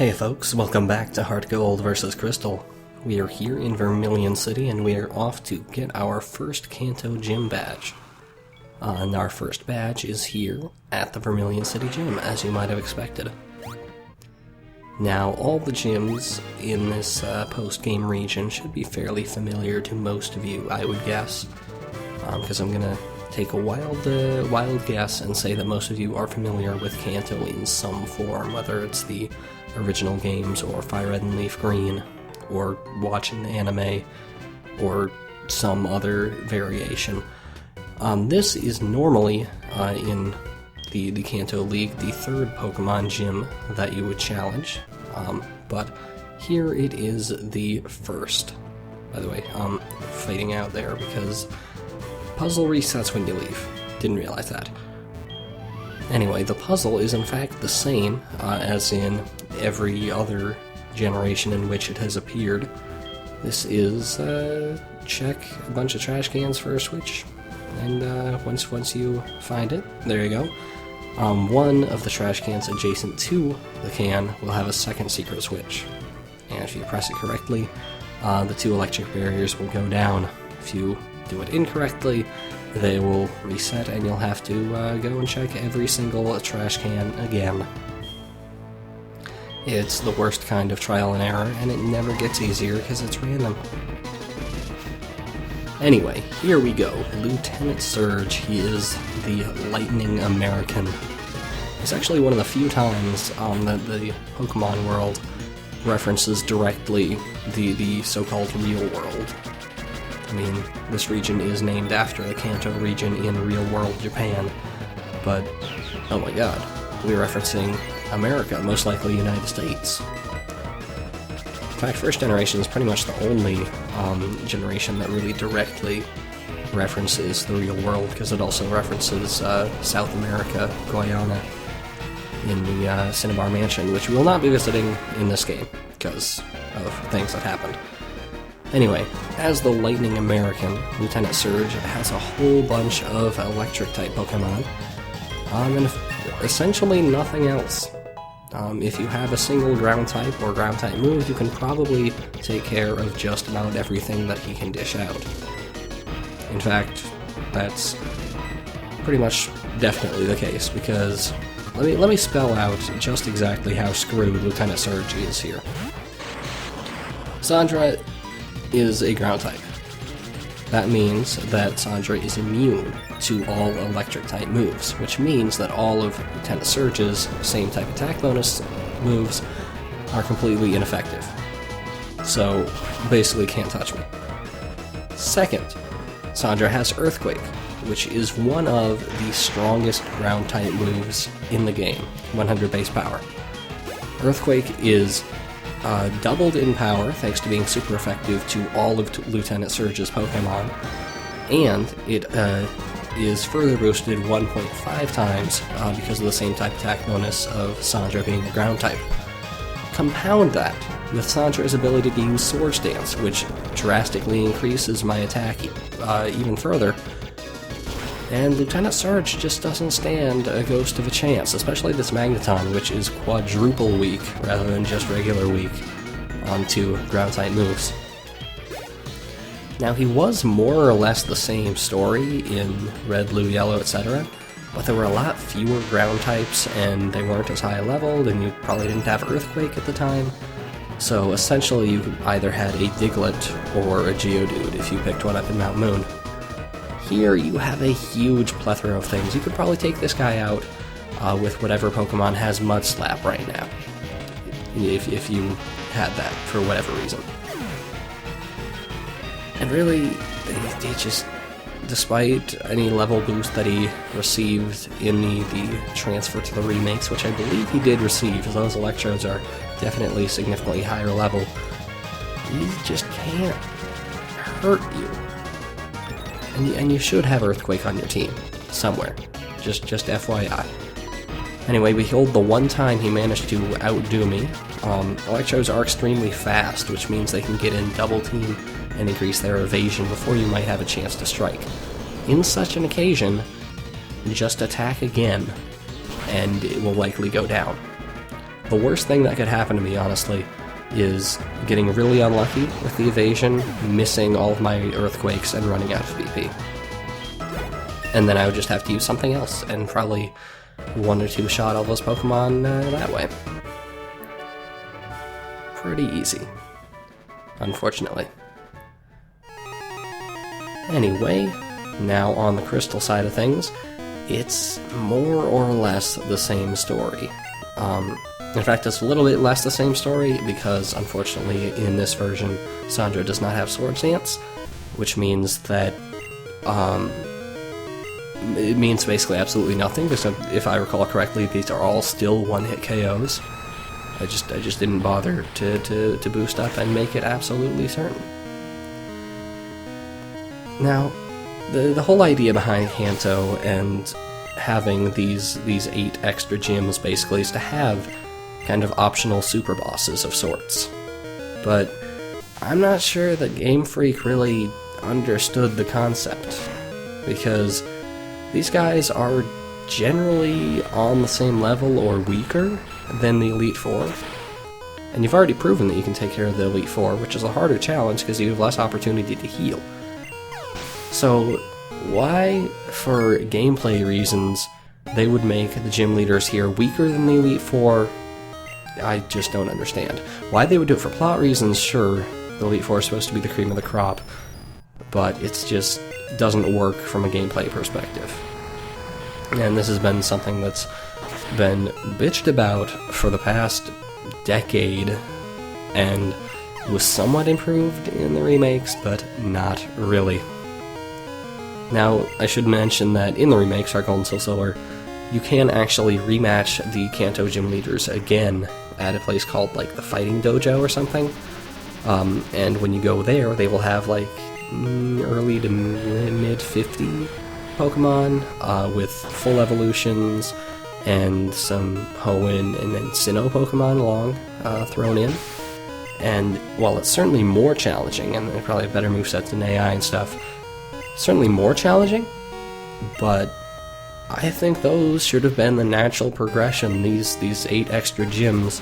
Hey folks, welcome back to HeartGold vs. Crystal. We are here in Vermilion City and we are off to get our first Kanto Gym badge. And our first badge is here at the Vermilion City Gym, as you might have expected. Now, all the gyms in this post-game region should be fairly familiar to most of you, I would guess. Because I'm gonna take a wild guess and say that most of you are familiar with Kanto in some form, whether it's the original games, or Fire Red and Leaf Green, or watching the anime, or some other variation. This is normally, in the Kanto League, the third Pokemon gym that you would challenge, but here it is the first. By the way, fading out there because puzzle resets when you leave. Didn't realize that. Anyway, the puzzle is in fact the same as in every other generation in which it has appeared. This is check a bunch of trash cans for a switch, and once you find it, there you go. One of the trash cans adjacent to the can will have a second secret switch, and if you press it correctly, the two electric barriers will go down. If you do it incorrectly, they will reset and you'll have to go and check every single trash can again. It's the worst kind of trial and error, and it never gets easier because it's random. Anyway, here we go. Lieutenant Surge, he is the Lightning American. It's actually one of the few times that the Pokemon world references directly the so-called real world. I mean, this region is named after the Kanto region in real-world Japan, but, oh my god, we're referencing America, most likely United States. In fact, first generation is pretty much the only generation that really directly references the real world, because it also references South America, Guyana, in the Cinnabar Mansion, which we will not be visiting in this game, because of things that happened. Anyway, as the Lightning American, Lieutenant Surge has a whole bunch of Electric-type Pokemon, and essentially nothing else. If you have a single Ground-type or Ground-type move, you can probably take care of just about everything that he can dish out. In fact, that's pretty much definitely the case, because let me spell out just exactly how screwed Lieutenant Surge is here. Sandra is a ground-type. That means that Sandra is immune to all electric-type moves, which means that all of Lieutenant Surge's same-type attack bonus moves are completely ineffective. So, basically can't touch me. Second, Sandra has Earthquake, which is one of the strongest ground-type moves in the game, 100 base power. Earthquake is doubled in power, thanks to being super effective to all of Lieutenant Surge's Pokemon, and it is further boosted 1.5 times because of the same type attack bonus of Sandra being a ground type. Compound that with Sandra's ability to use Sword Stance, which drastically increases my attack even further, and Lieutenant Surge just doesn't stand a ghost of a chance, especially this Magneton, which is quadruple weak rather than just regular weak onto ground-type moves. Now, he was more or less the same story in Red, Blue, Yellow, etc., but there were a lot fewer ground types, and they weren't as high leveled, and you probably didn't have Earthquake at the time. So essentially, you either had a Diglett or a Geodude if you picked one up in Mount Moon. Here you have a huge plethora of things. You could probably take this guy out with whatever Pokemon has Mud Slap right now, if you had that for whatever reason. And really, he just, despite any level boost that he received in the transfer to the remakes, which I believe he did receive, as those Electrodes are definitely significantly higher level, he just can't hurt you. And you should have Earthquake on your team, somewhere. Just FYI. Anyway, behold the one time he managed to outdo me. Electros are extremely fast, which means they can get in double team and increase their evasion before you might have a chance to strike. In such an occasion, just attack again, and it will likely go down. The worst thing that could happen to me, honestly, is getting really unlucky with the evasion, missing all of my earthquakes, and running out of VP. And then I would just have to use something else, and probably 1 or 2 shot all those Pokemon that way. Pretty easy, unfortunately. Anyway, now on the Crystal side of things, it's more or less the same story. In fact, it's a little bit less the same story because, unfortunately, in this version, Sandra does not have Swords Dance, which means that it means basically absolutely nothing, because if I recall correctly, these are all still one-hit KOs. I just didn't bother to boost up and make it absolutely certain. Now, the whole idea behind Kanto and having these 8 extra gyms basically is to have kind of optional super bosses of sorts. But I'm not sure that Game Freak really understood the concept, because these guys are generally on the same level or weaker than the Elite Four. And you've already proven that you can take care of the Elite Four, which is a harder challenge because you have less opportunity to heal. So why, for gameplay reasons, they would make the gym leaders here weaker than the Elite Four, I just don't understand. Why they would do it for plot reasons, sure, the Elite Four is supposed to be the cream of the crop, but it's just doesn't work from a gameplay perspective. And this has been something that's been bitched about for the past decade, and was somewhat improved in the remakes, but not really. Now, I should mention that in the remakes, HeartGold and Soul Silver, you can actually rematch the Kanto gym leaders again at a place called, like, the Fighting Dojo or something. And when you go there, they will have, like, early to mid-50 Pokemon with full evolutions and some Hoenn and then Sinnoh Pokemon along thrown in. And while it's certainly more challenging, and probably a better moveset than AI and stuff, certainly more challenging, but I think those should have been the natural progression. These 8 extra gyms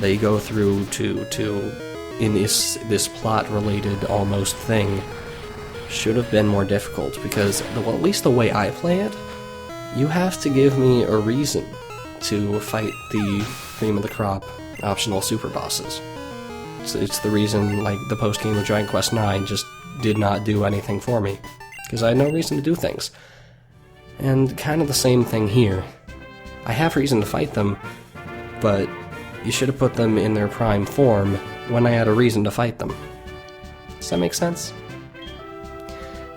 they go through to in this plot-related almost thing should have been more difficult, because well, at least the way I play it, you have to give me a reason to fight the cream of the crop optional super bosses. It's the reason, like, the post-game of Dragon Quest IX just did not do anything for me, because I had no reason to do things. And kind of the same thing here. I have reason to fight them, but you should have put them in their prime form when I had a reason to fight them. Does that make sense?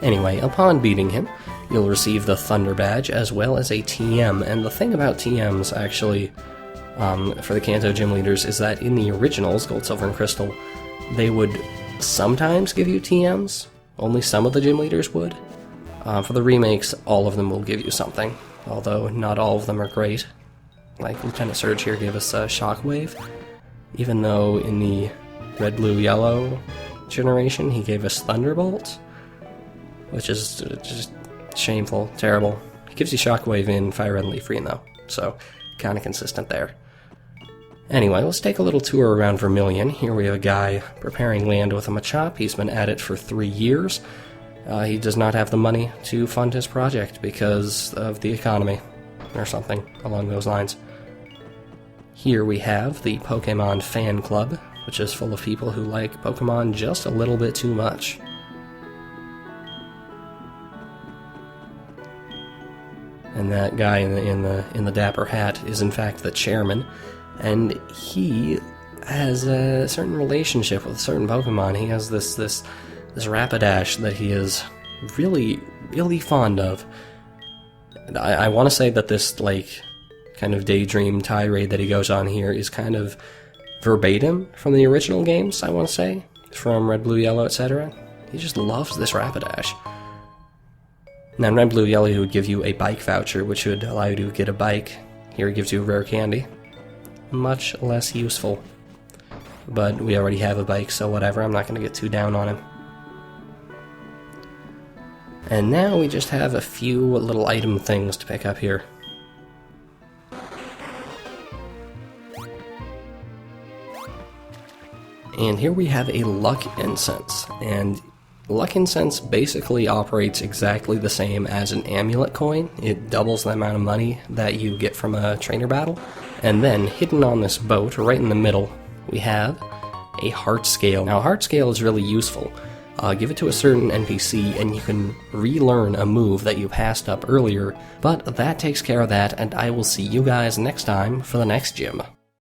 Anyway, upon beating him, you'll receive the Thunder Badge as well as a TM, and the thing about TMs, actually, for the Kanto gym leaders, is that in the originals, Gold, Silver, and Crystal, they would sometimes give you TMs. Only some of the gym leaders would. For the remakes, all of them will give you something, although not all of them are great. Like, Lieutenant Surge here gave us a Shockwave, even though in the Red, Blue, Yellow generation he gave us Thunderbolt, which is just shameful, terrible. He gives you Shockwave in Fire Red and Leaf Green, though, so kind of consistent there. Anyway, let's take a little tour around Vermilion. Here we have a guy preparing land with a Machop. He's been at it for 3 years. He does not have the money to fund his project because of the economy, or something along those lines. Here we have the Pokemon Fan Club, which is full of people who like Pokemon just a little bit too much. And that guy in the dapper hat is in fact the chairman, and he has a certain relationship with certain Pokemon. He has this Rapidash that he is really, really fond of. And I want to say that this, like, kind of daydream tirade that he goes on here is kind of verbatim from the original games, I want to say, from Red, Blue, Yellow, etc. He just loves this Rapidash. Now in Red, Blue, Yellow he would give you a bike voucher, which would allow you to get a bike. Here he gives you a rare candy. Much less useful. But we already have a bike, so whatever, I'm not going to get too down on him. And now we just have a few little item things to pick up here. And here we have a Luck Incense, and Luck Incense basically operates exactly the same as an amulet coin. It doubles the amount of money that you get from a trainer battle. And then, hidden on this boat, right in the middle, we have a Heart Scale. Now, Heart Scale is really useful. Give it to a certain NPC and you can relearn a move that you passed up earlier, but that takes care of that, and I will see you guys next time for the next gym.